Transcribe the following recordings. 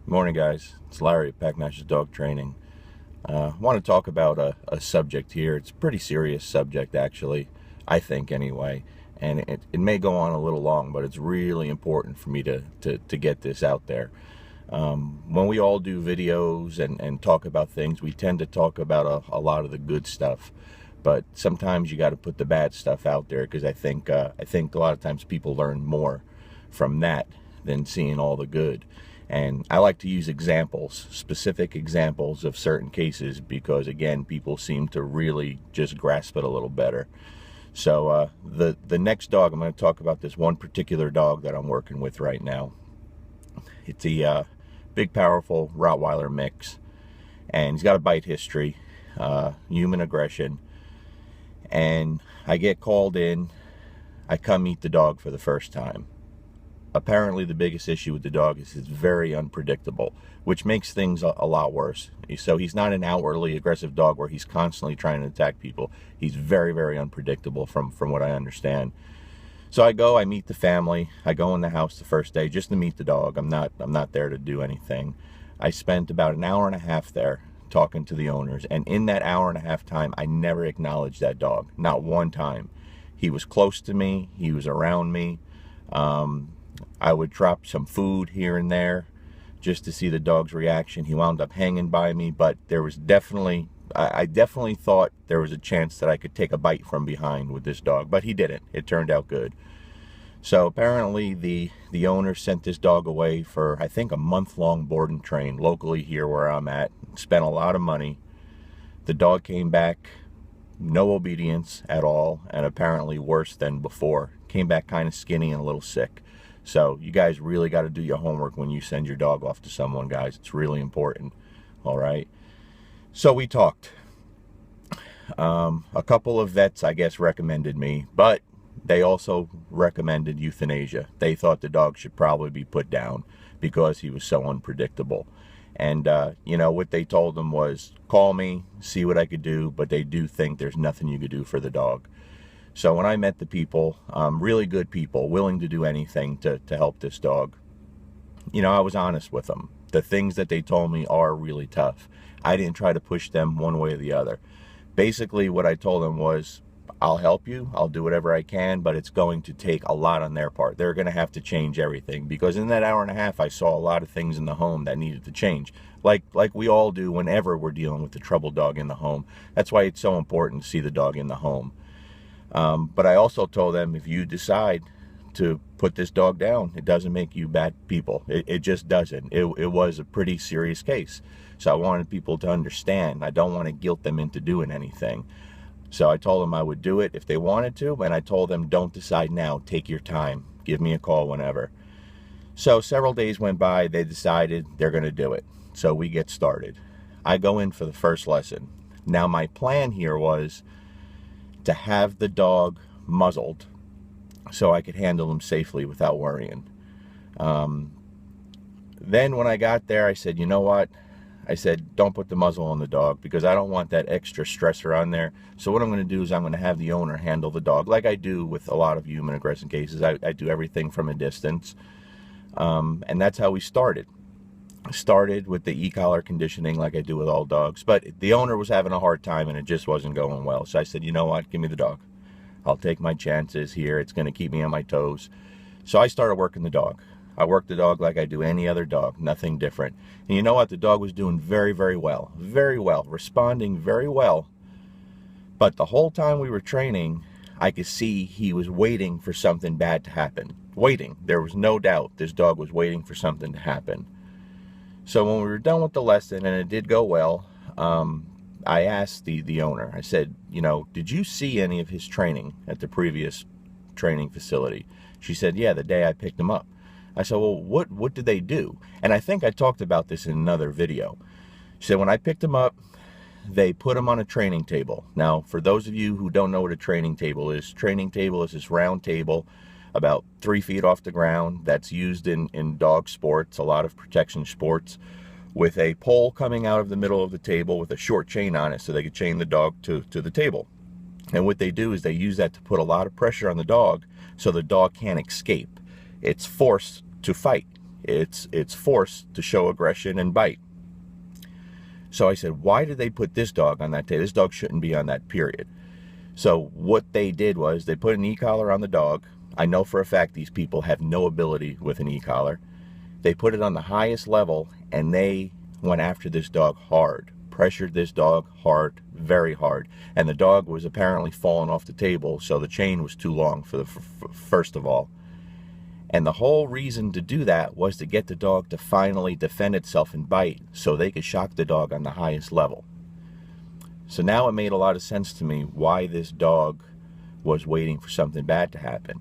Morning, guys. It's Larry at Packmasters Dog Training. I want to talk about a subject here. It's a pretty serious subject, actually, I think, anyway. And it may go on a little long, but it's really important for me to get this out there. When we all do videos and talk about things, we tend to talk about a lot of the good stuff. But sometimes you got to put the bad stuff out there, because I think a lot of times people learn more from that than seeing all the good. And I like to use examples, specific examples of certain cases, because again, people seem to really just grasp it a little better. So the next dog, I'm going to talk about this one particular dog that I'm working with right now. It's a big, powerful Rottweiler mix, and he's got a bite history, human aggression. And I get called in. I come meet the dog for the first time. Apparently the biggest issue with the dog is it's very unpredictable, which makes things a lot worse. So he's not an outwardly aggressive dog where he's constantly trying to attack people. He's very, very unpredictable from what I understand. So I meet the family. I go in the house the first day just to meet the dog. I'm not there to do anything. I spent about an hour and a half there talking to the owners, and in that hour and a half time, I never acknowledged that dog, not one time. He was close to me. He was around me. I would drop some food here and there just to see the dog's reaction. He wound up hanging by me, but there was definitely, I definitely thought there was a chance that I could take a bite from behind with this dog, but he didn't. It turned out good. So apparently the owner sent this dog away for, I think, a month-long board and train locally here where I'm at. Spent a lot of money. The dog came back, no obedience at all, and apparently worse than before. Came back kind of skinny and a little sick. So you guys really got to do your homework when you send your dog off to someone, guys. It's really important. All right. So we talked. A couple of vets, I guess, recommended me, but they also recommended euthanasia. They thought the dog should probably be put down because he was so unpredictable. And, what they told them was, call me, see what I could do, but they do think there's nothing you could do for the dog. So when I met the people, really good people, willing to do anything to help this dog, I was honest with them. The things that they told me are really tough. I didn't try to push them one way or the other. Basically, what I told them was, I'll help you, I'll do whatever I can, but it's going to take a lot on their part. They're going to have to change everything, because in that hour and a half, I saw a lot of things in the home that needed to change, like we all do whenever we're dealing with the troubled dog in the home. That's why it's so important to see the dog in the home. But I also told them, if you decide to put this dog down, it doesn't make you bad people. It just doesn't. It was a pretty serious case. So I wanted people to understand. I don't want to guilt them into doing anything. So I told them I would do it if they wanted to, and I told them, don't decide now. Take your time. Give me a call whenever. So several days went by. They decided they're going to do it. So we get started. I go in for the first lesson. Now my plan here was to have the dog muzzled so I could handle him safely without worrying. Then when I got there, I said, you know what? I said, don't put the muzzle on the dog, because I don't want that extra stressor on there. So what I'm going to do is I'm going to have the owner handle the dog like I do with a lot of human aggression cases. I do everything from a distance. And that's how we started. Started with the e-collar conditioning like I do with all dogs, but the owner was having a hard time and it just wasn't going well. So I said, you know what, give me the dog. I'll take my chances here. It's going to keep me on my toes. So I started working the dog. I worked the dog like I do any other dog, nothing different. And you know what, the dog was doing very, very well, responding very well. But the whole time we were training, I could see he was waiting for something bad to happen. Waiting. There was no doubt this dog was waiting for something to happen. So when we were done with the lesson, and it did go well, I asked the owner, I said, did you see any of his training at the previous training facility? She said, yeah, the day I picked him up. I said, well, what did they do? And I think I talked about this in another video. She said, when I picked him up, they put him on a training table. Now, for those of you who don't know what a training table is this round table about 3 feet off the ground that's used in dog sports, a lot of protection sports, with a pole coming out of the middle of the table with a short chain on it so they could chain the dog to the table. And what they do is they use that to put a lot of pressure on the dog so the dog can't escape. It's forced to fight. it's forced to show aggression and bite. So I said, why did they put this dog on that day? This dog shouldn't be on that, period. So what they did was they put an e-collar on the dog. I know for a fact these people have no ability with an e-collar. They put it on the highest level, and they went after this dog hard, pressured this dog hard, very hard. And the dog was apparently falling off the table, so the chain was too long for the first of all. And the whole reason to do that was to get the dog to finally defend itself and bite, so they could shock the dog on the highest level. So now it made a lot of sense to me why this dog was waiting for something bad to happen.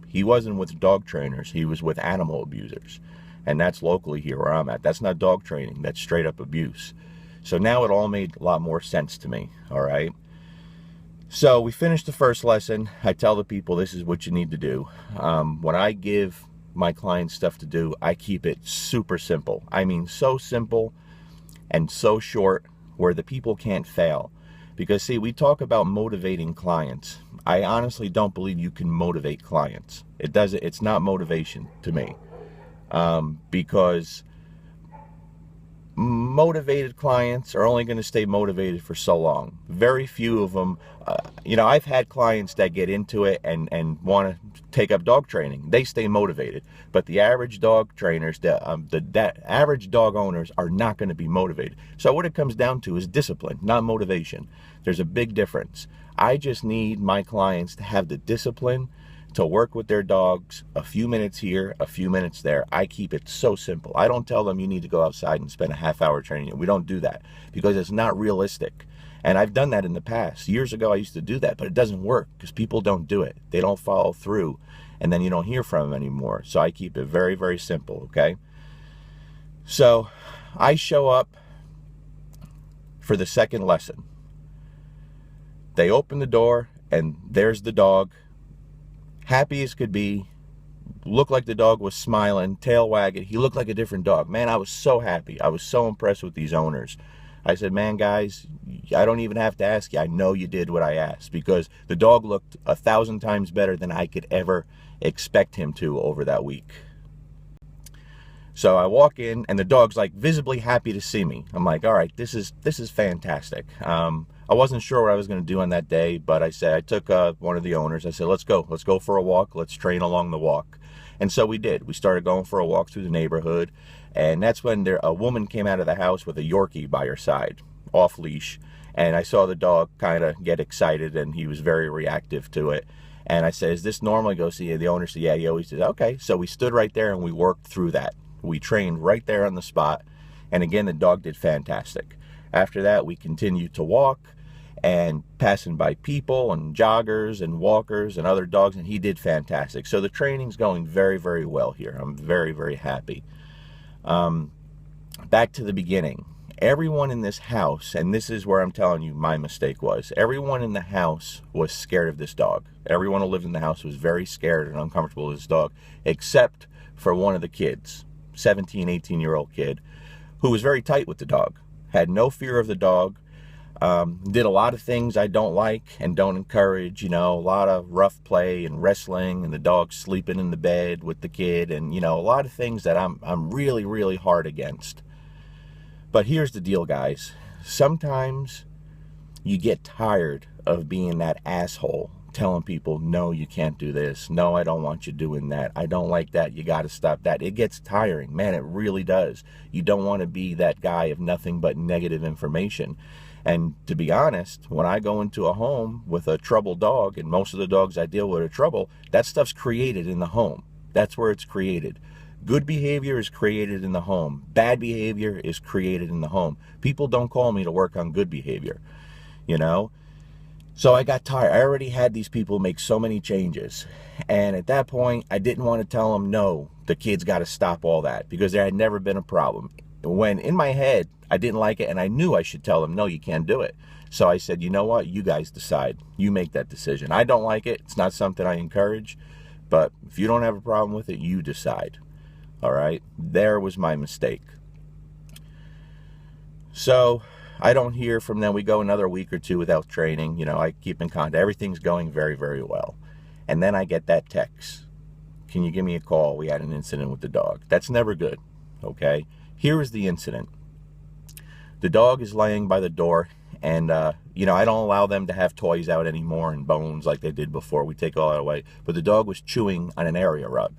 He wasn't with dog trainers, he was with animal abusers. And that's locally here where I'm at. That's not dog training, that's straight up abuse. So now it all made a lot more sense to me, all right? So we finished the first lesson. I tell the people this is what you need to do. When I give my clients stuff to do, I keep it super simple. I mean, so simple and so short where the people can't fail. Because see, we talk about motivating clients. I honestly don't believe you can motivate clients. It's not motivation to me. Because motivated clients are only going to stay motivated for so long. Very few of them, I've had clients that get into it and want to take up dog training. They stay motivated. But the average dog trainers, the average dog owners are not going to be motivated. So what it comes down to is discipline, not motivation. There's a big difference. I just need my clients to have the discipline to work with their dogs a few minutes here, a few minutes there. I keep it so simple. I don't tell them you need to go outside and spend a half hour training. We don't do that because it's not realistic. And I've done that in the past. Years ago, I used to do that, but it doesn't work because people don't do it. They don't follow through, and then you don't hear from them anymore. So I keep it very, very simple, okay? So I show up for the second lesson. They open the door, and there's the dog. Happy as could be, looked like the dog was smiling, tail wagging. He looked like a different dog. Man, I was so happy. I was so impressed with these owners. I said, man, guys, I don't even have to ask you. I know you did what I asked because the dog looked 1,000 times better than I could ever expect him to over that week. So I walk in, and the dog's like visibly happy to see me. I'm like, all right, this is fantastic. I wasn't sure what I was going to do on that day, but I took one of the owners. I said, let's go for a walk. Let's train along the walk. And so we did. We started going for a walk through the neighborhood, and that's when a woman came out of the house with a Yorkie by her side, off leash, and I saw the dog kind of get excited, and he was very reactive to it. And I said, is this normal? He goes, yeah. The owner said, yeah, he always does. Okay, so we stood right there, and we worked through that. We trained right there on the spot, and again, the dog did fantastic. After that, we continued to walk, and passing by people and joggers and walkers and other dogs, and he did fantastic. So the training's going very, very well here. I'm very, very happy. Back to the beginning. Everyone in this house, and this is where I'm telling you my mistake was, everyone in the house was scared of this dog. Everyone who lived in the house was very scared and uncomfortable with this dog, except for one of the kids, 17, 18-year-old kid, who was very tight with the dog, had no fear of the dog, did a lot of things I don't like and don't encourage, a lot of rough play and wrestling and the dog sleeping in the bed with the kid and, a lot of things that I'm really, really hard against. But here's the deal, guys. Sometimes you get tired of being that asshole telling people, no, you can't do this. No, I don't want you doing that. I don't like that. You got to stop that. It gets tiring. Man, it really does. You don't want to be that guy of nothing but negative information. And to be honest, when I go into a home with a troubled dog, and most of the dogs I deal with are trouble, that stuff's created in the home. That's where it's created. Good behavior is created in the home. Bad behavior is created in the home. People don't call me to work on good behavior, So I got tired. I already had these people make so many changes. And at that point, I didn't want to tell them, no, the kid's got to stop all that, because there had never been a problem. When in my head, I didn't like it, and I knew I should tell them, no, you can't do it. So I said, you know what? You guys decide. You make that decision. I don't like it. It's not something I encourage. But if you don't have a problem with it, you decide. All right? There was my mistake. So I don't hear from them. We go another week or two without training. I keep in contact. Everything's going very, very well. And then I get that text. can you give me a call? We had an incident with the dog. That's never good, okay? Here is the incident. The dog is laying by the door, and, you know, I don't allow them to have toys out anymore and bones like they did before. We take all that away. But the dog was chewing on an area rug.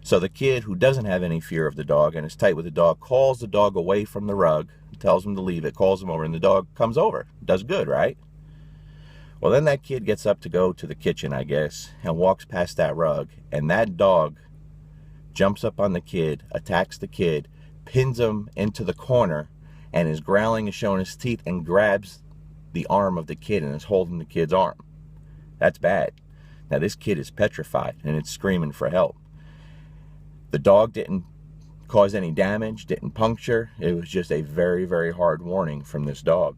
So the kid, who doesn't have any fear of the dog and is tight with the dog, calls the dog away from the rug, tells him to leave it, calls him over, and the dog comes over. Does good, right? Well, then that kid gets up to go to the kitchen, I guess, and walks past that rug, and that dog jumps up on the kid, attacks the kid, pins him into the corner, and is growling and showing his teeth, and grabs the arm of the kid and is holding the kid's arm. That's bad. Now, this kid is petrified, and it's screaming for help. The dog didn't cause any damage, didn't puncture. It was just a very, very hard warning from this dog.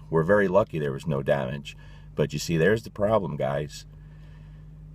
We're very lucky there was no damage. But you see, there's the problem, guys.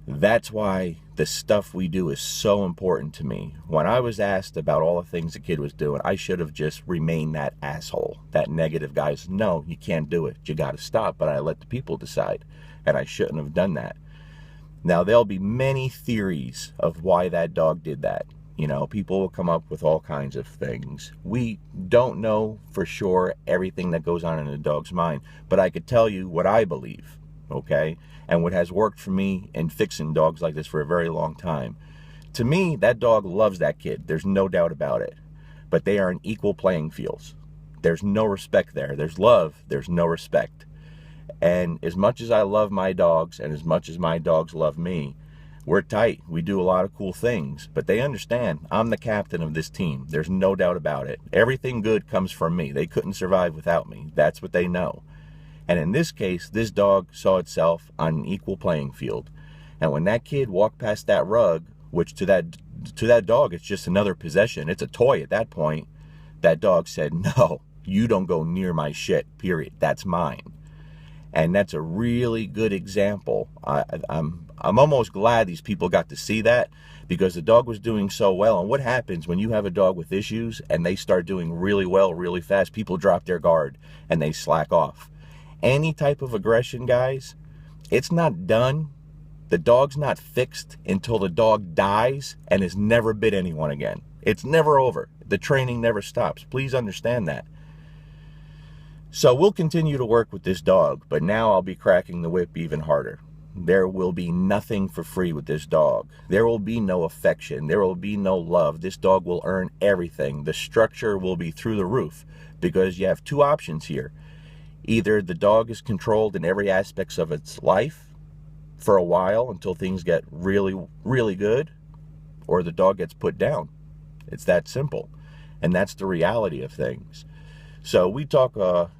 That's why the stuff we do is so important to me. When I was asked about all the things the kid was doing, I should have just remained that asshole, that negative guy. No, you can't do it. You got to stop. But I let the people decide, and I shouldn't have done that. Now, there'll be many theories of why that dog did that. You know, people will come up with all kinds of things. We don't know for sure everything that goes on in a dog's mind, but I could tell you what I believe, okay? And what has worked for me in fixing dogs like this for a very long time. To me, that dog loves that kid. There's no doubt about it. But they are in equal playing fields. There's no respect there. There's love. There's no respect. And as much as I love my dogs and as much as my dogs love me, we're tight. We do a lot of cool things, but they understand I'm the captain of this team. There's no doubt about it. Everything good comes from me. They couldn't survive without me. That's what they know. And in this case, this dog saw itself on an equal playing field. And when that kid walked past that rug, which to that dog, it's just another possession. It's a toy at that point. That dog said, no, you don't go near my shit, period. That's mine. And that's a really good example. I'm almost glad these people got to see that, because the dog was doing so well. And what happens when you have a dog with issues and they start doing really well really fast? People drop their guard and they slack off. Any type of aggression, guys, it's not done. The dog's not fixed until the dog dies and has never bit anyone again. It's never over. The training never stops. Please understand that. So we'll continue to work with this dog, but now I'll be cracking the whip even harder. There will be nothing for free with this dog. There will be no affection. There will be no love. This dog will earn everything. The structure will be through the roof, because you have two options here. Either the dog is controlled in every aspect of its life for a while until things get really, really good, or the dog gets put down. It's that simple. And that's the reality of things. So we talk a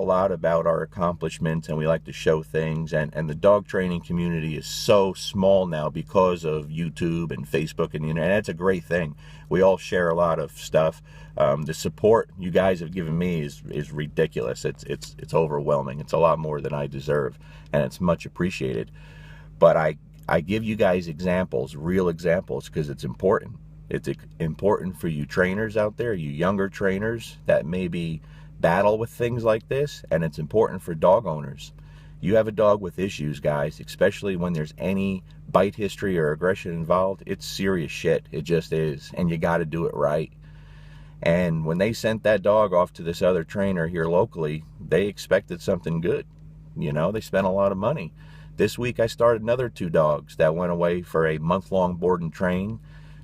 lot about our accomplishments, and we like to show things, and the dog training community is so small now because of YouTube and Facebook and the internet. And that's a great thing. We all share a lot of stuff. The support you guys have given me is ridiculous. It's overwhelming. It's a lot more than I deserve, and it's much appreciated. But I give you guys examples, real examples, because it's important. It's important for you trainers out there, you younger trainers that maybe battle with things like this, and it's important for dog owners. You have a dog with issues, guys, especially when there's any bite history or aggression involved. It's serious shit. It just is, and you got to do it right. And when they sent that dog off to this other trainer here locally, they expected something good. You know, they spent a lot of money. This week I started another 2 dogs that went away for a month-long board and train.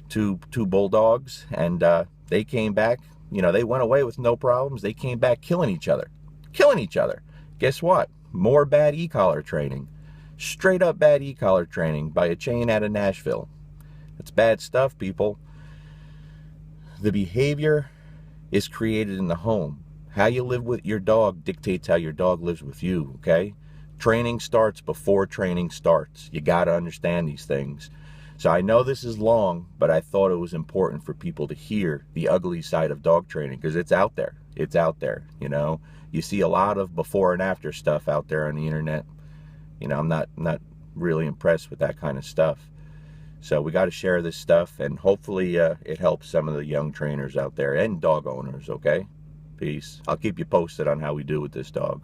Two bulldogs, and they came back. You know, they went away with no problems. They came back killing each other. Guess what? More bad e-collar training. Straight up bad e-collar training by a chain out of Nashville. It's bad stuff, people. The behavior is created in the home. How you live with your dog dictates how your dog lives with you, okay? Training starts before training starts. You got to understand these things. So I know this is long, but I thought it was important for people to hear the ugly side of dog training, because it's out there. It's out there, you know. You see a lot of before and after stuff out there on the internet. You know, I'm not really impressed with that kind of stuff. So we got to share this stuff, and hopefully it helps some of the young trainers out there and dog owners, okay? Peace. I'll keep you posted on how we do with this dog.